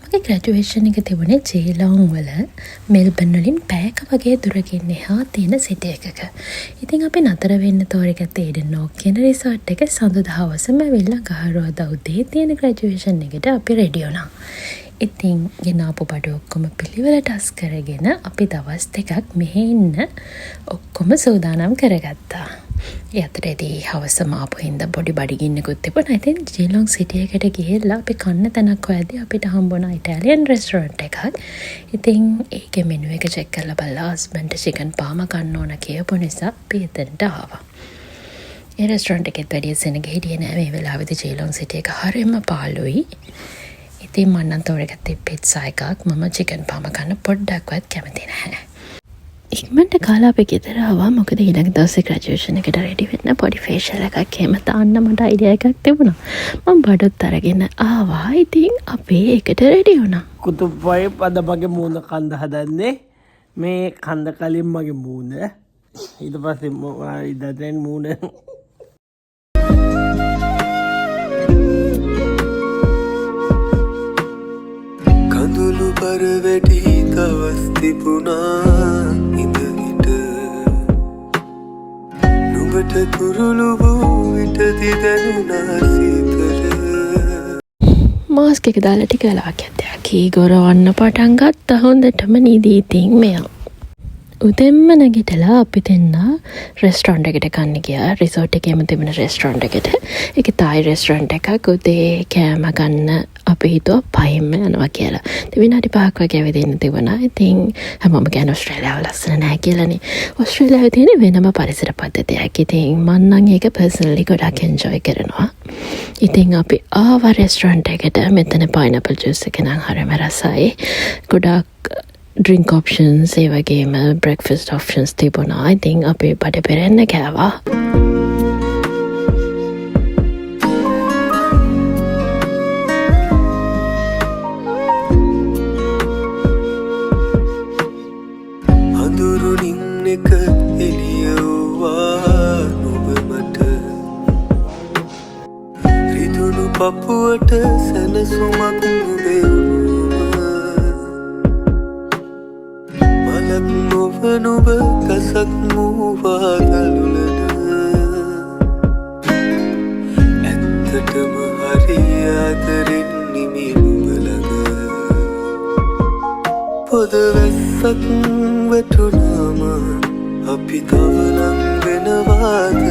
මගේ ග්‍රැජුවේෂන් එක තිබුණේ ජේලෝන් වල මෙල්බන් වලින් පැයක වගේ දුරකින් එහා තියෙන සිටි එකක. ඉතින් අපි නතර වෙන්න තෝරගත්තේ ඒඩන් ඕක් කියන රිසෝට් එක සඳුදා හවසම ඇවිල්ලා ගහරුවාදා උදේ තියෙන ග්‍රැජුවේෂන් එකට අපි රෙඩි වුණා. ඉතින් ගෙනාපු බඩු ඔක්කොම පිළිවෙලට අස් කරගෙන අපි දවස් දෙකක් මෙහෙ ඉන්න ඔක්කොම සූදානම් කරගත්තා. ඒ අතරේදී හවසම ආපු හින්දා පොඩි බඩගින්නකුත් තිබුණා. ඉතින් ජීලොන් සිටි එකට ගිහිල්ලා අපි කන්න තැනක් හොයද්දී අපිට හම්බුණා ඉටාලියන් රෙස්ටොරන්ට් එකක්. ඉතින් ඒකේ මෙනු එක චෙක් කරලා බලලා හස්බන්ඩ් චිකන් පාම කන්න ඕන කියපු නිසා අපි එතනට ආවා. ඒ රෙස්ටොරන්ට් එකෙත් වැඩි සෙනග හිටියේ නෑ මේ වෙලාවේදී ජීලොන් සිටි එක හරියම පාළුයි. ඉතින් මම නම් තෝරගත්තේ පිට්සා එකක්. මම චිකන් පාම කන්න පොඩ්ඩක්වත් කැමති නැහැ. ඉක්මනට කාලා අපි ගෙදර ආවා. මොකද ඊළඟ දවසේ ග්‍රැජුවේෂන් එකට රෙඩි වෙන්න පොඩි ෆේෂියල් එකක් එහෙම තාන්න මට අයිඩියා එකක් තිබුණා. මම බඩොත් අරගෙන ආවා. ඉතින් අපි ඒකට රෙඩි වුණා. කුතුප්පයි අද මගේ මූණ කන්ද හදන්නේ. මේ කන්ද කලින් මගේ මූණ. ඊට පස්සේ ඉදතෙන් මූණ කඳුළු පර වැටි දවස් තිබුණා ඉඳහිට නුඹට කුරුළු වූ විටදි දැනුණා සීතල. මාස්ක් එක දාලා ටික වෙලාවක් යද්දී කී ගොරවන්න පටන් ගත්තා. හොඳටම නිදි. ඉතින් මෙයා උදෙන්ම නැගිටලා අපි දෙන්න රෙස්ටොරන්ට් එකට කන්න ගියා. රිසෝට් එකේම තිබෙන රෙස්ටොරන්ට් එකට. ඒක තායි රෙස්ටොරන්ට් එකක්. උදේ කෑම ගන්න අපි හිතුවා පහින්ම යනවා කියලා. ඉතින් විනාඩි 5ක් වගේ ඇවිදින්න තිබුණා. ඉතින් හැමෝම කියන ඕස්ට්‍රේලියාව ලස්සන නැහැ කියලානේ. ඕස්ට්‍රේලියාවේ තියෙන වෙනම පරිසර පද්ධතියක්. ඉතින් මම නම් ඒක පර්සනලි ගොඩක් එන්ජොයි කරනවා. ඉතින් අපි ආවා රෙස්ටොරන්ට් එකට. මෙතන පයිනැපල් ජූස් එක නම් හරිම රසයි. ගොඩක් drink options ඒ වගේම breakfast options තිබුණා. ඉතින් අපි බඩ පෙරෙන්න කෑවා. අඳුරුනින් එක එළියවුවා නුඹ මට රිදුණු පපුවට සැනසුමක් නොබ කසක් මූවා දළුලන ඇත්තටම හරි ආදරෙන් නිමි නුඹලඟ පොද වැස්සක් වැටුනාම අපි තවනම් වෙනවාද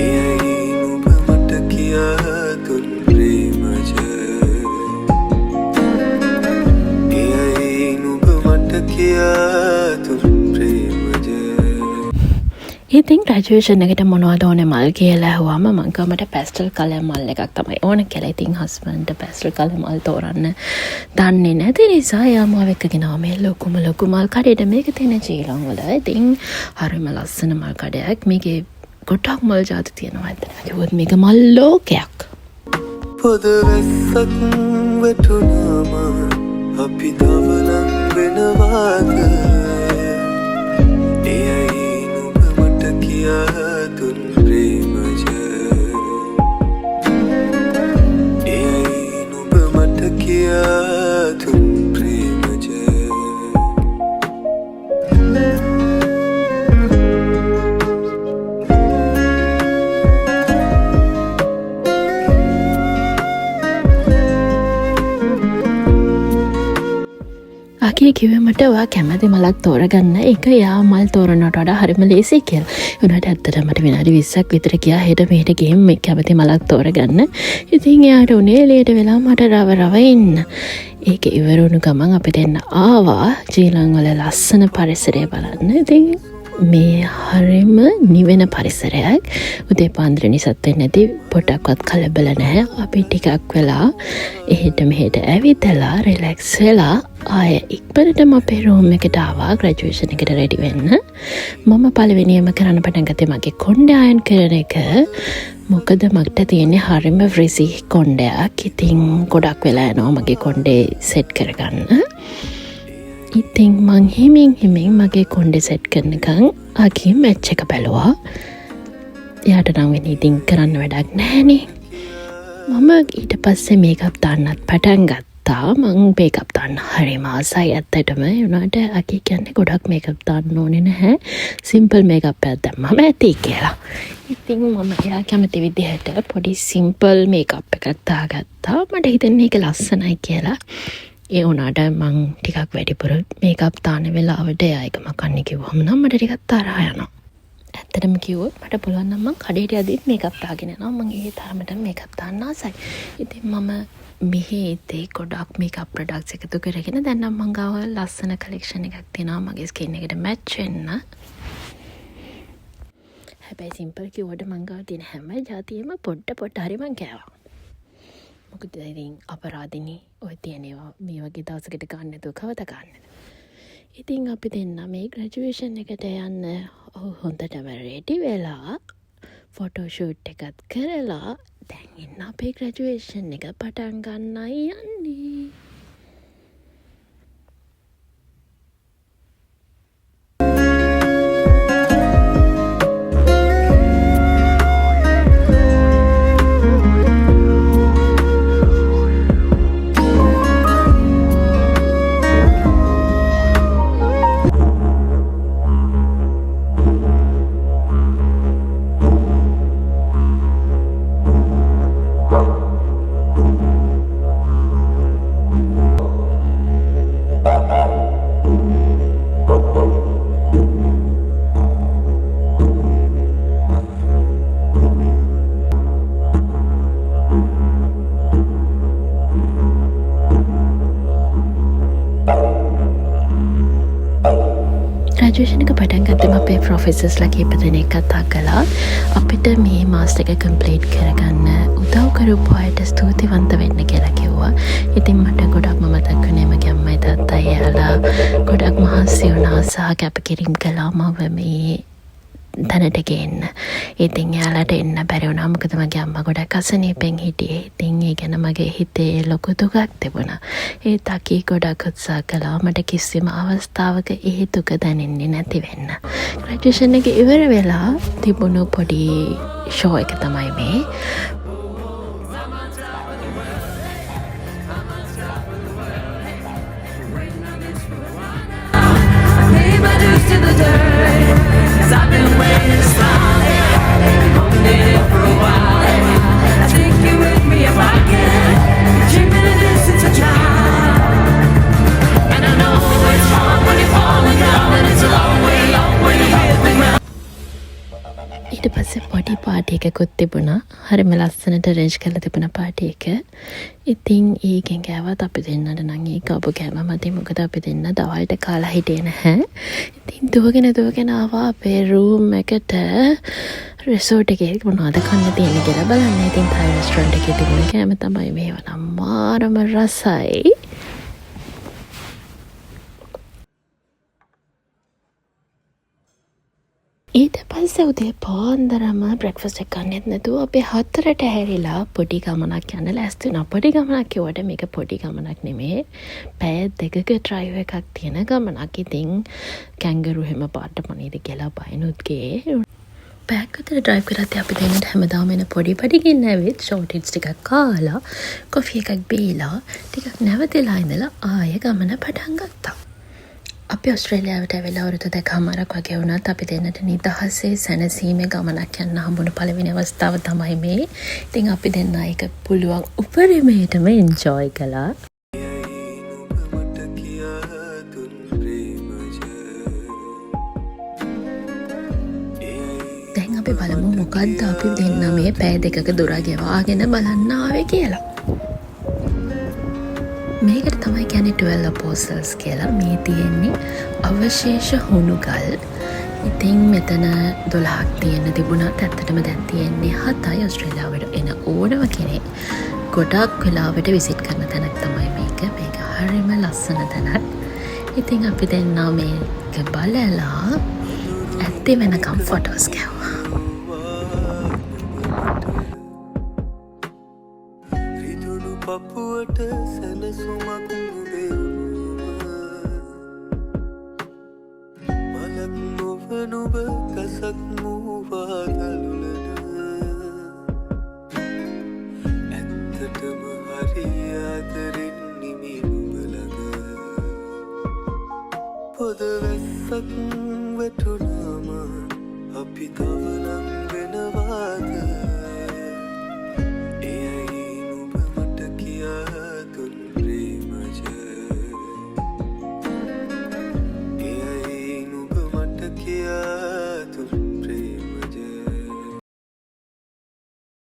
එයයි නුඹ මට කියා දුන් ප්‍රේමජ ඉතින් ග්‍රැජුවේෂන් එකට මොනවද ඕනේ මල් කියලා ඇහුවාම මං කිව්වා මට පැස්ටල් කලර් මල් එකක් තමයි ඕන කියලා. ඉතින් හස්බන්ඩ් පැස්ටල් කලර් මල් තෝරන්න දන්නේ නැති නිසා එයා මාව එක්කගෙන ආවා මේ ලොකුම මල් කඩේට. මේක තියෙන ජීලොන් වල. ඉතින් හරිම ලස්සන මල් කඩයක්. මේකේ ගොඩක් මල් ජාති තියෙනවා. ඒත් මේක මල් ලෝකයක්. පොද වැස්සක් වැටුනාම අපි තවනම් වෙනවාද එයයි නුඹ මට කියා දුන් ප්‍රේමජ එයයි නුඹ මට කියා දුන් ප්‍රේමජ. අකී කිව්වේ මට ඔයා කැමති මලක් තෝරගන්න. ඒක යා මල් තෝරනට වඩා හරිම ලේසි කියලා. උනාට ඇත්තටම මට විනාඩි 20ක් විතර ගියා හෙට මෙහෙට ගිහින් මේ කැමති මලක් තෝරගන්න. ඉතින් එයාට උනේ ලේට වෙලා මට රව ඉන්න. ඒක ඉවර වුණු ගමන් අපි දෙන්න ආවා ජීලන් වල ලස්සන පරිසරය බලන්න. ඉතින් මේ හරිම නිවෙන පරිසරයක්. උදේ පාන්දර නිසත් වෙන්නේ නැති පොඩක්වත් කලබල නැහැ. අපි ටිකක් වෙලා එහෙට මෙහෙට ඇවිදලා රිලැක්ස් වෙලා ආය ඉක්මනටම අපේ රූම් එකට ආවා ග්‍රැජුවේෂන් එකට රෙඩි වෙන්න. මම පළවෙනියම කරන්න පටන් ගත්තේ මගේ කොණ්ඩේ අයන් කරන එක. මොකද මට තියෙන්නේ හරිම ෆ්‍රිසි කොණ්ඩයක්. ඉතින් ගොඩක් වෙලා යනවා මගේ කොණ්ඩේ සෙට් කරගන්න. ඉතින් මං හිමින් මගේ කොණ්ඩේ සෙට් කරනකන් අකී මැච් එක බැලුවා. එයාට නම් වෙන ඉතින් කරන්න වැඩක් නැහැනේ. මම ඊට පස්සේ මේකප් දාන්නත් පටන් ගත්තා. මං මේකප් දාන්න හරිම ආසයි ඇත්තටම. ඒ වුණාට අකී කියන්නේ ගොඩක් මේකප් දාන්න ඕනේ නැහැ. සිම්පල් මේකප් එකක් දැම්මම ඇති කියලා. ඉතින් මම එයා කැමති විදිහට පොඩි සිම්පල් මේකප් එකක් දාගත්තා. මට හිතෙන්නේ ඒක ලස්සනයි කියලා. ඒ වුණාට මං ටිකක් වැඩිපුර මේකප් දාන වෙලාවට එයා එක මකන්න කිව්වම නම් මට ටිකක් තරහා යනවා. ඇත්තටම කිව්වොත් මට පුළුවන් නම් මං කඩේට යද්දිත් මේකප් දාගෙන යනවා. මං ඒ තරමට මේකප් දාන්න ආසයි. ඉතින් මම මෙහි ඉතේ ගොඩක් මේකප් ප්‍රොඩක්ට්ස් එකතු කරගෙන දැන් නම් මං ගාව ලස්සන කලෙක්ෂන් එකක් තියෙනවා මගේ ස්කින් එකට මැච් වෙන්න. හැබැයි සිම්පල් කිව්වට මං ගාව තියෙන හැම જાතියෙම පොඩ හරි මං කෑවා. මොකද ඉතින් අපරාධිනේ ඔය තියෙනවා මේ වගේ දවසකට ගන්න නැතුව කවද ගන්නද? ඉතින් අපි දෙන්න මේ ග්‍රැජුවේෂන් එකට යන්න හොඳටම රෙඩි වෙලා ෆොටෝ ෂූට් එකත් කරලා දැන් ඉන්න අපේ ග්‍රැජුවේෂන් එක පටන් ගන්නයි යන්නේ. ග්‍රැජුවේෂන් එක පටන් ගත්තම අපේ ප්‍රොෆෙසර්ස්ලා කීප දෙනෙක් කතා කළා අපිට මේ මාස්ටර් එක කම්ප්ලීට් කරගන්න උදව් කරපු අයට ස්තුතිවන්ත වෙන්න කියලා කිව්වා. ඉතින් මට ගොඩක්ම මතක් වුණේ මගේ අම්මයි තාත්තයි එයාලා ගොඩක් මහන්සි වුණා සහ කැපකිරීම කළා මම මේ තැනට ගේන්න. ඉතින් එයාලට එන්න බැරි වුණා මොකද මගේ අම්මා ගොඩක් අසනීපෙන් හිටියේ. ඉතින් ඒ ගැන මගේ හිතේ ලොකු දුකක් තිබුණා. ඒත් අකී ගොඩක් උත්සාහ කළා මට කිසිම අවස්ථාවක ඒ දුක දැනෙන්නේ නැති වෙන්න. ග්‍රැජුවේෂන් එක ඉවර වෙලා තිබුණු පොඩි ෂෝ එක තමයි මේ. ඊට පස්සේ පොඩි පාටි එකකුත් තිබුණා. හරිම ලස්සනට රෙන්ජ් කරලා තිබුණ පාටි එක. ඉතින් ඒකෙන් ගෑවත් අපි දෙන්නට නම් ඒක අපු කෑම මතේ මොකද අපි දෙන්න දවල්ට කාලා හිටියේ නැහැ. ඉතින් දුවගෙන ආවා අපේ රූම් එකට රිසෝට් එකේ මොනවද කන්න තියෙන්නේ කියලා බලන්න. ඉතින් තායි රෙස්ටොරන්ට් එකේ තිබුණ කෑම තමයි මේව නම් මාරම රසයි. ඊට පස්සේ උදේ පාන්දරම බ්‍රෙක්ෆාස්ට් එක ගන්නෙත් නැතුව අපි 4ට හැරිලා පොඩි ගමනක් යන්න ලෑස්ති වුණා. පොඩි ගමනක් කියවට මේක පොඩි ගමනක් නෙමෙයි. පැය 2ක ඩ්‍රයිව් එකක් තියෙන ගමනක්. ඉතින් කැංගරු හැම පාට මොනේද කියලා බයනුත් ගේ. පැයක් විතර ඩ්‍රයිව් කරලා අපි දෙන්නට හැමදාම එන පොඩි පඩිකින් ඇවිත් ෂෝට් හිට්ස් ටිකක් කාලා කොෆි එකක් බීලා ටිකක් නැවතිලා ඉඳලා ආයෙ ගමන පටන් ගත්තා. අපි ඔස්ට්‍රේලියාවට ඇවිල්ලා අවුරුදු 2කමාරක් වගේ වුණත් අපි දෙන්නට නිදහසේ සැනසීමේ ගමනක් යන්න හම්බුණු පළවෙනි අවස්ථාව තමයි මේ. ඉතින් අපි දෙන්න ඒක පුළුවන් උපරිමයටම එන්ජොයි කළා. දැන් අපි බලමු මොකද්ද අපි දෙන්න මේ පැය 2ක දුර ගෙවාගෙන බලන්න ආවේ කියලා. මේකට තමයි කියන්නේ 12 apostles කියලා. මේ තියෙන්නේ අවශේෂ හුණුගල්. ඉතින් මෙතන 12ක් තියෙන තිබුණත් ඇත්තටම දැන් තියෙන්නේ 7යි. ඔස්ට්‍රේලියාවට එන ඕනම කෙනෙක් ගොඩක් වෙලාවට විසිට් කරන තැනක් තමයි මේක. මේක හරිම ලස්සන තැනක්. ඉතින් අපි දෙන්නා මේක බලලා ඇත්ති වෙනකම් ෆොටෝස් ගැව්වා. පපුවට සැලසුමක් මලක් නොවන ඔබ කසක් මූවා දළුලන ඇත්ත වැටුනාම අපි තවනම් වෙනවාද